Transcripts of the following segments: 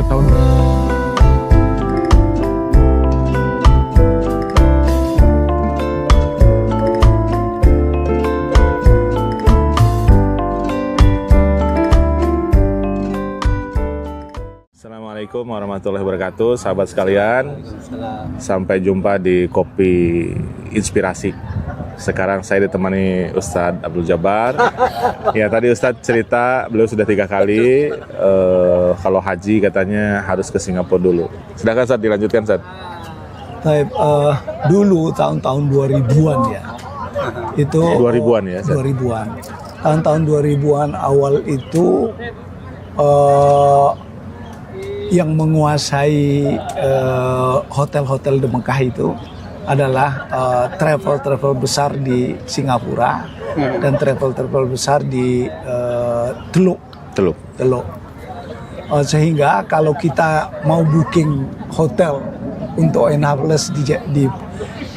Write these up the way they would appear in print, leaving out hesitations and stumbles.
tahun. Assalamualaikum warahmatullahi wabarakatuh, sahabat sekalian. Sampai jumpa di Kopi Inspirasi. Sekarang saya ditemani Ustadz Abdul Jabbar. Ya, tadi Ustadz cerita beliau sudah 3 kali kalau haji katanya harus ke Singapura dulu. Sedangkan Ustadz, dilanjutkan Ustadz. Dulu tahun-tahun 2000-an ya. Itu 2000-an ya, Ustadz? 2000-an. Tahun-tahun 2000-an awal itu yang menguasai hotel-hotel di Mekah itu adalah travel besar di Singapura dan travel besar di Teluk. Sehingga kalau kita mau booking hotel untuk ONH Plus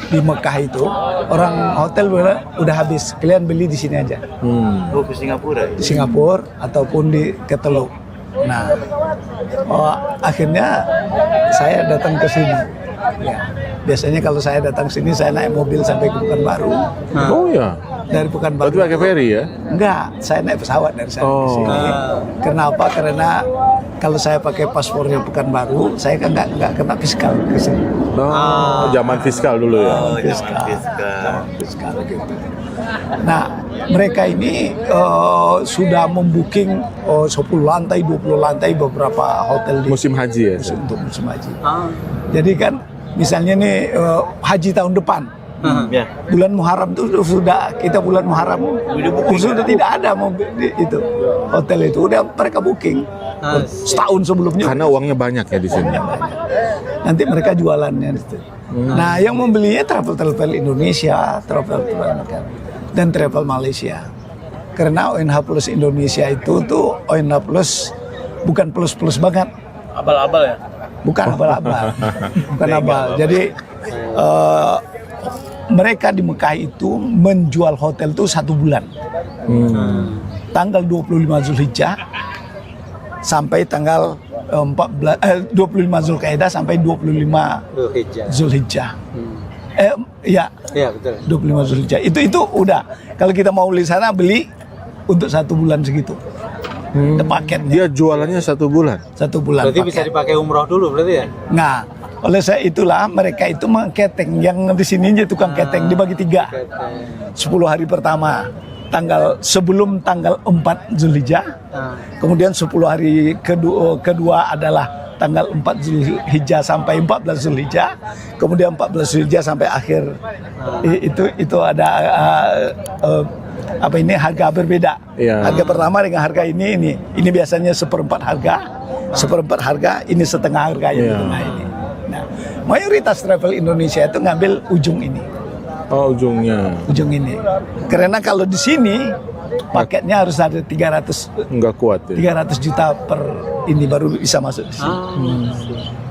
di Mekah itu, orang hotel udah habis, kalian beli di sini aja. Ke Singapura? Di Singapura ataupun ke Teluk. Nah, akhirnya saya datang ke sini. Ya, biasanya kalau saya datang sini, saya naik mobil sampai ke Pekanbaru. Oh ya. Dari Pekanbaru. Berarti pakai ferry ya? Enggak, saya naik pesawat dari sana ke sini. Kenapa? Karena kalau saya pakai paspornya Pekanbaru, saya kan nggak kena fiskal ke sini. Zaman fiskal dulu ya. Fiskal gitu. Nah, mereka ini sudah membooking 10 lantai, 20 lantai beberapa hotel di Musim haji ya? untuk musim haji. Jadi kan misalnya nih haji tahun depan, bulan Muharram itu sudah, kita bulan Muharram sudah tidak ada itu hotel itu, udah mereka booking setahun sebelumnya. Karena uangnya banyak ya di sini. Nanti mereka jualannya itu. Nah, yang membelinya travel Indonesia, travel dan travel Malaysia. Karena ONH Plus Indonesia itu tuh ONH Plus bukan plus banget. Abal-abal ya? Bukan abal-abal. Bukan abal. Jadi mereka di Mekah itu menjual hotel tuh 1 bulan. Tanggal 25 Zulhijjah sampai tanggal 25 Zulkaidah sampai 25 Zulhijjah. Ya betul. 25 Zulhijjah. Itu udah. Kalau kita mau beli sana, beli untuk 1 bulan segitu. Paketnya. Dia jualannya 1 bulan. 1 bulan. Berarti paket. bisa dipakai umroh dulu berarti ya? Nah, oleh saya itulah mereka itu mengketeng. Yang di sini aja tukang keteng dibagi 3. 10 hari pertama sebelum tanggal 4 Zulhijjah. Kemudian 10 hari kedua adalah tanggal 4 Zulhijjah sampai 14 Zulhijjah. Kemudian 14 Zulhijjah sampai akhir. Itu ada harga berbeda. Ya. Harga pertama dengan harga ini biasanya seperempat harga, ini setengah harga yang tengah ini. Nah, mayoritas travel Indonesia itu ngambil ujung ini. Ujung ini. Karena kalau di sini paketnya harus ada 300. Enggak kuat ya? 300 juta per ini baru bisa masuk di sini.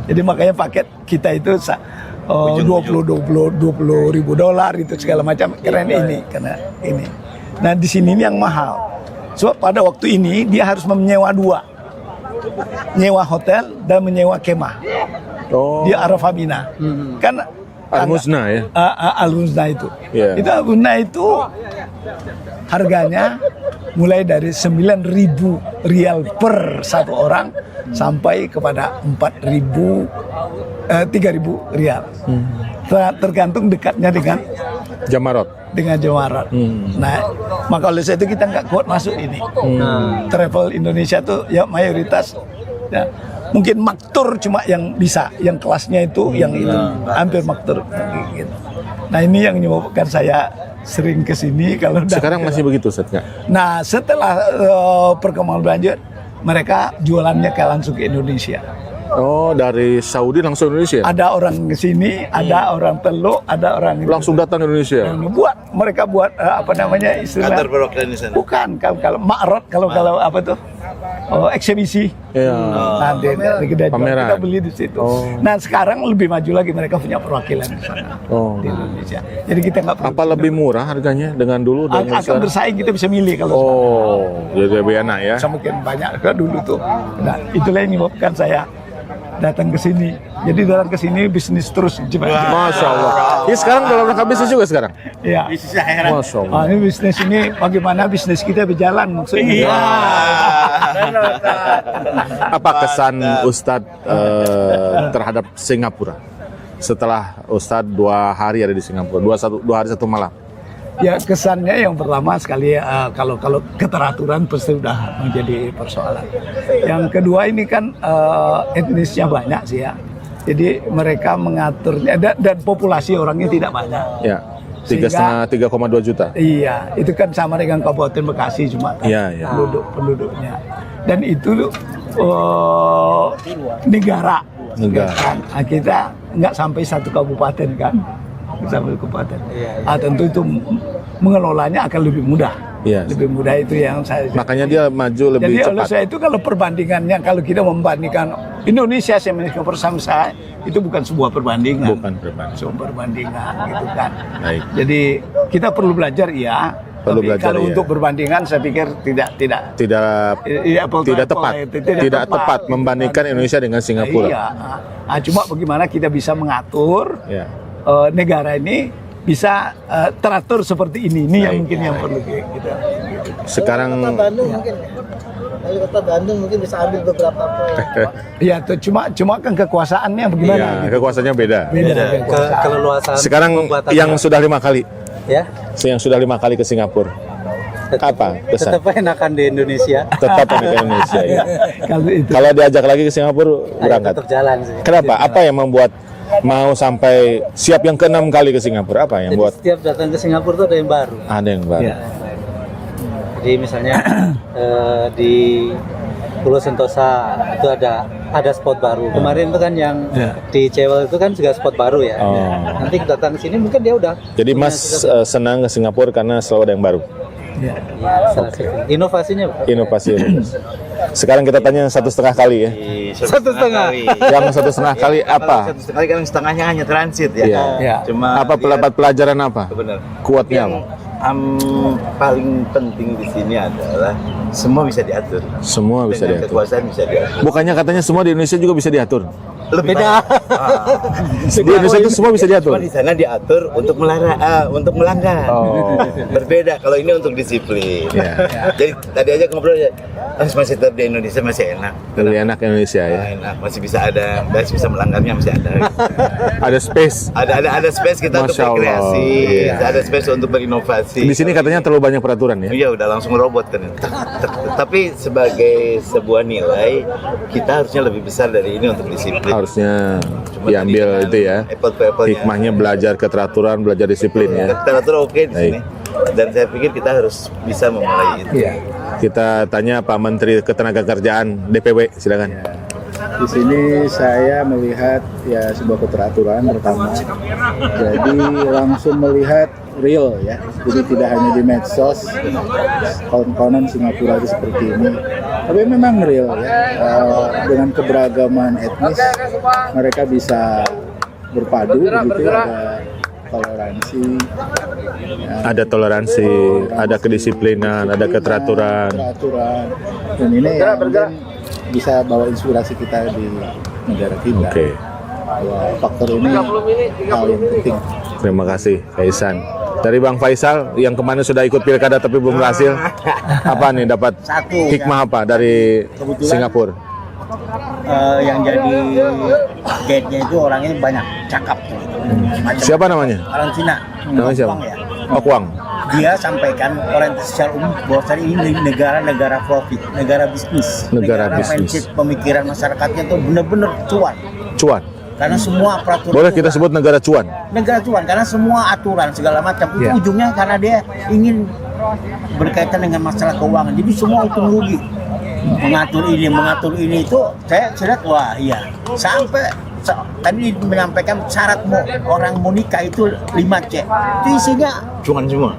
Jadi makanya paket kita itu 20 ribu dolar itu segala macam karena ini. Nah, di sini ini yang mahal. Sebab pada waktu ini dia harus menyewa 2. Nyewa hotel dan menyewa kemah. Di Arafah Mina. Kan Al-Muznah ya? Al-Muznah itu. Yeah. Itu Al-Muznah itu harganya mulai dari 9.000 rial per 1 orang sampai kepada 3.000 rial. Tergantung dekatnya dengan Jamarat. Nah, maka oleh itu kita nggak kuat masuk ini. Travel Indonesia tuh ya mayoritas ya, mungkin maktur cuma yang bisa, yang kelasnya itu yang itu hampir maktur gitu. Nah, ini yang menyebabkan saya sering ke sini kalau sekarang masih begitu, Ustaz? Nah, setelah perkembangan berlanjut, mereka jualannya langsung ke Indonesia. Oh, dari Saudi langsung Indonesia? Ada orang ke sini, ada orang Teluk, ada orang langsung datang Indonesia. Mereka buat istilah kantor perwakilan di sana. Bukan, kalau ma'rad, kalau apa tuh? Eksibisi. Iya. Nanti pameran. kita beli di situ. Nah, sekarang lebih maju lagi, mereka punya perwakilan di sana. Di Indonesia. Jadi kita nggak perlu. Apa lebih murah harganya dengan dulu dan akan bersaing, kita bisa milih kalau jadi lebih enak ya. Semakin banyak ke dulu tuh. Nah, itulah yang menyebabkan saya datang ke sini. Jadi datang ke sini bisnis terus di Cimahi. Masya Allah. Ini sekarang dalam rangka bisnis juga sekarang? Iya. Masya Allah. Ini bisnis ini bagaimana bisnis kita berjalan maksudnya. Iya. Apa kesan Ustadz terhadap Singapura? Setelah Ustadz 2 hari ada di Singapura, 2 hari 1 malam. Ya kesannya yang pertama sekali kalau keteraturan pasti sudah menjadi persoalan. Yang kedua ini kan etnisnya banyak sih ya. Jadi mereka mengaturnya dan populasi orangnya tidak banyak. Ya, 3,2 juta. Iya, itu kan sama dengan Kabupaten Bekasi cuma kan Iya, iya. penduduknya. Dan itu negara. Kan? Nah, kita nggak sampai 1 kabupaten kan. Sampai kabupaten. Tentu itu mengelolanya akan lebih mudah. Iya. Lebih mudah itu yang saya. Makanya dia maju lebih Jadi oleh cepat. saya itu kalau perbandingannya, kalau kita membandingkan Indonesia sama saya itu bukan sebuah perbandingan. Bukan perbandingan. Sebuah perbandingan gitu kan. Baik. Jadi kita perlu belajar iya. Perlu Tapi belajar, kalau iya. untuk perbandingan saya pikir tidak tepat membandingkan Indonesia dengan Singapura. Iya. Cuma bagaimana kita bisa mengatur Ya. negara ini bisa teratur seperti ini yang Baik. mungkin yang perlu kita. Sekarang Wali Kota Bandung mungkin bisa ambil beberapa proyek. Iya, cuma kan kekuasaannya bagaimana? ya, gitu. kekuasaannya beda. Beda kekuasaan. Keleluasan Sekarang pembuatan yang sudah 5 kali, ya yang sudah 5 kali ke Singapura, apa kesan? tetap enakan di Indonesia. Tetap ke Indonesia. Ya. Kalau itu Kalau diajak lagi ke Singapura berangkat. Tetap jalan sih. Kenapa? Apa yang membuat mau sampai siap yang ke-6 kali ke Singapura? Apa yang Jadi buat setiap datang ke Singapura tuh ada yang baru. ada yang baru? ya. Jadi misalnya di Pulau Sentosa itu ada spot baru. Kemarin itu kan yang Ya. di Cewel itu kan juga spot baru ya. Oh. Nanti datang ke sini mungkin dia udah. Jadi punya Mas sesuatu. senang ke Singapura karena selalu ada yang baru. Ya. Ya, salah satu. Inovasinya Pak. Inovasi. Sekarang kita tanya 1,5 kali ya. 1,5. Yang 1,5 kali apa? 1,5 kali kan setengahnya hanya transit ya. Iya. Ya. Cuma Apa pelajaran apa? benar. Kuatnya Yang apa? paling penting di sini adalah semua bisa diatur. Semua bisa Dengan diatur. kekuasaan bisa diatur. Bukannya katanya semua di Indonesia juga bisa diatur. Lebih Beda. Di Indonesia itu semua bisa diatur. Cuma di sana diatur untuk untuk melanggar. Oh. Berbeda kalau ini untuk disiplin. Iya. Jadi tadi aja ngobrol ya, masih tetap di Indonesia masih enak. Lebih enak Indonesia ya. Enak, masih bisa melanggarnya masih ada. Ada space. Ada space kita untuk Masya Allah. berkreasi, Iya. ada space untuk berinovasi. Di sini katanya terlalu banyak peraturan ya. Iya udah langsung robot kan. Tapi sebagai sebuah nilai kita harusnya lebih besar dari ini untuk disiplin. Harusnya Cuma diambil dengan itu ya. apple to apple-nya. Hikmahnya belajar keteraturan, belajar disiplin ya. Literatur oke di Baik. sini. Dan saya pikir kita harus bisa memulai itu. Iya. Kita tanya Pak Menteri Ketenagakerjaan DPW, silakan. Di sini saya melihat ya sebuah keteraturan pertama. Jadi langsung melihat real ya. Jadi tidak hanya di medsos konon Singapura itu seperti ini. Tapi memang real ya. Dengan keberagaman etnis mereka bisa berpadu begitu, ada toleransi. Ya, Ada toleransi, ada kedisiplinan, ada keteraturan. Peraturan. Dan ini yang mungkin bisa bawa inspirasi kita di negara kita. Oke. Bahwa faktor ini hal yang penting. Terima kasih Faisan. Dari Bang Faisal yang kemarin sudah ikut pilkada tapi belum berhasil. Apa nih dapat hikmah apa dari Singapura? Yang jadi guide-nya itu orangnya banyak, cakap tuh. Macam Siapa namanya? orang Cina. Namanya siapa? Kuang ya. Oh, Kuang. Dia sampaikan orientasi secara umum bahwa ini negara profit, negara bisnis, Negara bisnis. mindset pemikiran masyarakatnya tuh benar-benar cuan. Cuan. Karena semua peraturan Boleh itu kita kan- sebut negara cuan. negara cuan karena semua aturan segala macam itu Ya. ujungnya karena dia ingin berkaitan dengan masalah keuangan. Jadi semua untung rugi. Mengatur ini itu saya lihat wah iya. Sampai tadi menyampaikan syarat orang mau nikah itu 5C. Itu isinya Cuman semua.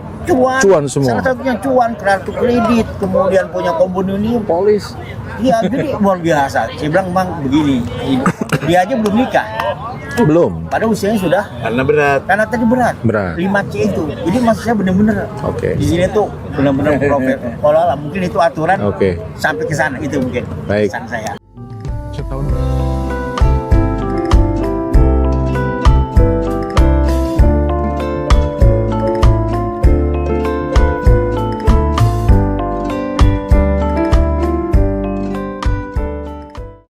Cuan semua. Salah satunya cuan, kartu kredit, kemudian punya komunitas polis. Iya, jadi luar biasa. Saya bilang bang begini, dia aja belum nikah. Belum. Pada usianya sudah Karena berat. karena tadi berat. Berat. 5C itu. Jadi maksud saya benar-benar Oke. di sini tuh benar-benar profit. Kalau mungkin itu aturan Oke. sampai ke sana itu mungkin Baik. pesan saya. Setahun